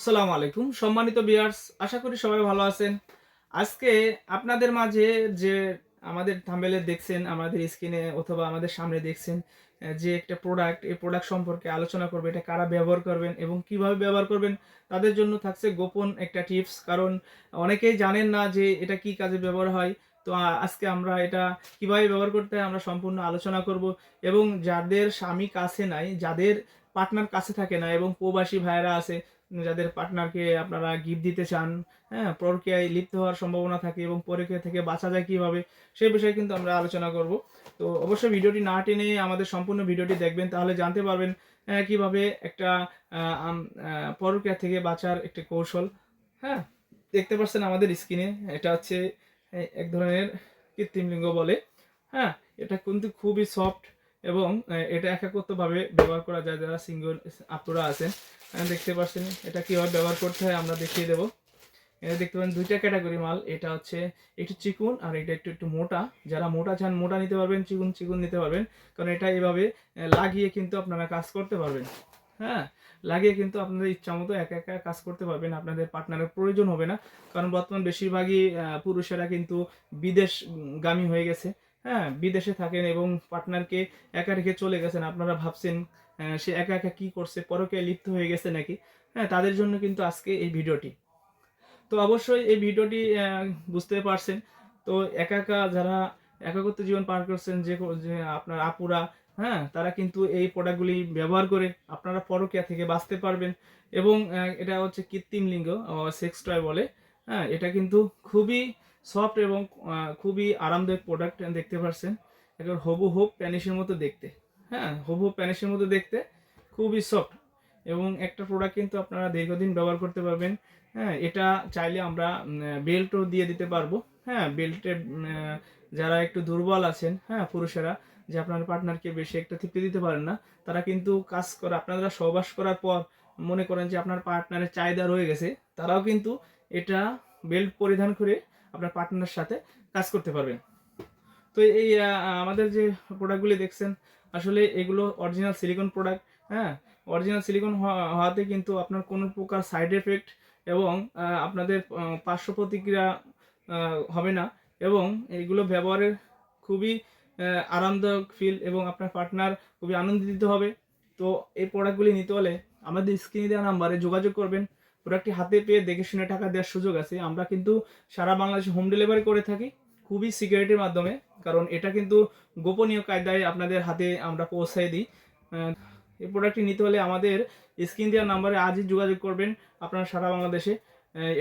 আসসালামু আলাইকুম সম্মানিত ভিউয়ার্স, আশা করি সবাই ভালো আছেন। আজকে আপনাদের মাঝে যে আমাদের থাম্বনেলে দেখছেন, আমাদের স্ক্রিনে অথবা আমাদের সামনে দেখছেন যে একটা প্রোডাক্ট, এই প্রোডাক্ট সম্পর্কে আলোচনা করব। এটা কারা ব্যবহার করবেন এবং কিভাবে ব্যবহার করবেন, তাদের জন্য থাকছে গোপন একটা টিপস। কারণ অনেকেই জানেন না যে এটা কি কাজে ব্যবহার হয়। তো আজকে আমরা এটা কিভাবে ব্যবহার করতে হয় আমরা সম্পূর্ণ আলোচনা করব। এবং যাদের স্বামী কাছে নাই, যাদের পার্টনার কাছে থাকে না এবং প্রবাসী ভাইয়েরা আছে যাদের পার্টনারকে আপনারা গিফট দিতে চান, হ্যাঁ, পরকীয়ায় লিপ্ত হওয়ার সম্ভাবনা থাকে এবং পরকীয়া থেকে বাঁচা যায় কিভাবে, সেই বিষয়ে কিন্তু আমরা আলোচনা করব। তো অবশ্যই ভিডিওটি না টেনে আমাদের সম্পূর্ণ ভিডিওটি দেখবেন, তাহলে জানতে পারবেন কিভাবে একটা পরকীয়া থেকে বাঁচার একটা কৌশল। হ্যাঁ, দেখতে পাচ্ছেন আমাদের স্ক্রিনে, এটা হচ্ছে এক ধরনের কৃত্রিম লিঙ্গ বলে। হ্যাঁ, এটা কিন্তু খুবই সফট এবং এটা একাকত্বভাবে ব্যবহার করা যায় যারা সিঙ্গল আপুরা আছেন। দেখতে পাচ্ছেন এটা কিভাবে ব্যবহার করতে হয় আমরা দেখিয়ে দেবো। এটা দেখতে পারেন দুইটা ক্যাটাগরি মাল, এটা হচ্ছে একটু চিকুন আর এটা একটু একটু মোটা। যারা মোটা চান মোটা নিতে পারবেন, চিকুন চিকুন নিতে পারবেন। কারণ এটা এভাবে লাগিয়ে কিন্তু আপনারা কাজ করতে পারবেন। হ্যাঁ, লাগিয়ে কিন্তু আপনাদের ইচ্ছা মতো একা একা কাজ করতে পারবেন, আপনাদের পার্টনারের প্রয়োজন হবে না। কারণ বর্তমান বেশিরভাগই পুরুষেরা কিন্তু বিদেশগামী হয়ে গেছে। হ্যাঁ, বিদেশে থাকেন এবং পার্টনারকে একা রেখে চলে গেছেন। আপনারা ভাবছেন সে একা একা কি করছে, পরকীয়ায় লিপ্ত হয়ে গেছে নাকি। হ্যাঁ, তাদের জন্য কিন্তু আজকে এই ভিডিওটি। তো অবশ্যই এই ভিডিওটি বুঝতে পারছেন। তো একা একা যারা একাকিত্ব জীবন পার করছেন, যে আপনার আপুরা, হ্যাঁ, তারা কিন্তু এই প্রোডাক্টগুলি ব্যবহার করে আপনারা পরকীয়া থেকে বাঁচতে পারবেন। এবং এটা হচ্ছে কৃত্রিম লিঙ্গ, সেক্স টয় বলে। হ্যাঁ, এটা কিন্তু খুবই সফট এবং খুবই আরামদায়ক প্রোডাক্ট। দেখতে পাচ্ছেন একেবারে হবু প্যানিসের মতো দেখতে। হ্যাঁ, হবু প্যানিসের মতো দেখতে, খুবই সফট এবং একটা প্রোডাক্ট কিন্তু আপনারা দীর্ঘদিন ব্যবহার করতে পারবেন। হ্যাঁ, এটা চাইলে আমরা বেল্টও দিয়ে দিতে পারবো। হ্যাঁ, বেল্টে যারা একটু দুর্বল আছেন, হ্যাঁ, পুরুষেরা, যে আপনার পার্টনারকে বেশি একটা তৃপ্তি দিতে পারেন না, তারা কিন্তু কাজ করে আপনারা সহবাস করার পর মনে করেন যে আপনার পার্টনারের চাহিদা রয়ে গেছে, তারাও কিন্তু এটা বেল্ট পরিধান করে আপনার পার্টনারের সাথে কাজ করতে পারবেন। তো এই আমাদের যে প্রোডাক্টগুলি দেখছেন, আসলে এগুলো অরিজিনাল সিলিকন প্রোডাক্ট। হ্যাঁ, অরিজিনাল সিলিকন হওয়াতে কিন্তু আপনার কোনো প্রকার সাইড এফেক্ট এবং আপনাদের পার্শ্ব প্রতিক্রিয়া হবে না। এবং এইগুলো ব্যবহারের খুবই আরামদায়ক ফিল এবং আপনার পার্টনার খুবই আনন্দিত হবে। তো এই প্রোডাক্টগুলি নিতে হলে আমাদের স্ক্রিনে দেওয়া নাম্বারে যোগাযোগ করবেন। প্রোডাক্টটি হাতে পেয়ে দেখে শুনে টাকা দেওয়ার সুযোগ আছে। আমরা কিন্তু সারা বাংলাদেশে হোম ডেলিভারি করে থাকি, খুবই সিকিউরিটির মাধ্যমে। কারণ এটা কিন্তু গোপনীয় কায়দায় আপনাদের হাতে আমরা পৌঁছাই দিই। আহ, এই প্রোডাক্টটি নিতে হলে আমাদের স্ক্রিন দেওয়া নাম্বারে আজই যোগাযোগ করবেন। আপনারা সারা বাংলাদেশে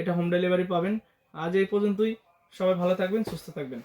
এটা হোম ডেলিভারি পাবেন। আজ এই পর্যন্তই। সবাই ভালো থাকবেন, সুস্থ থাকবেন।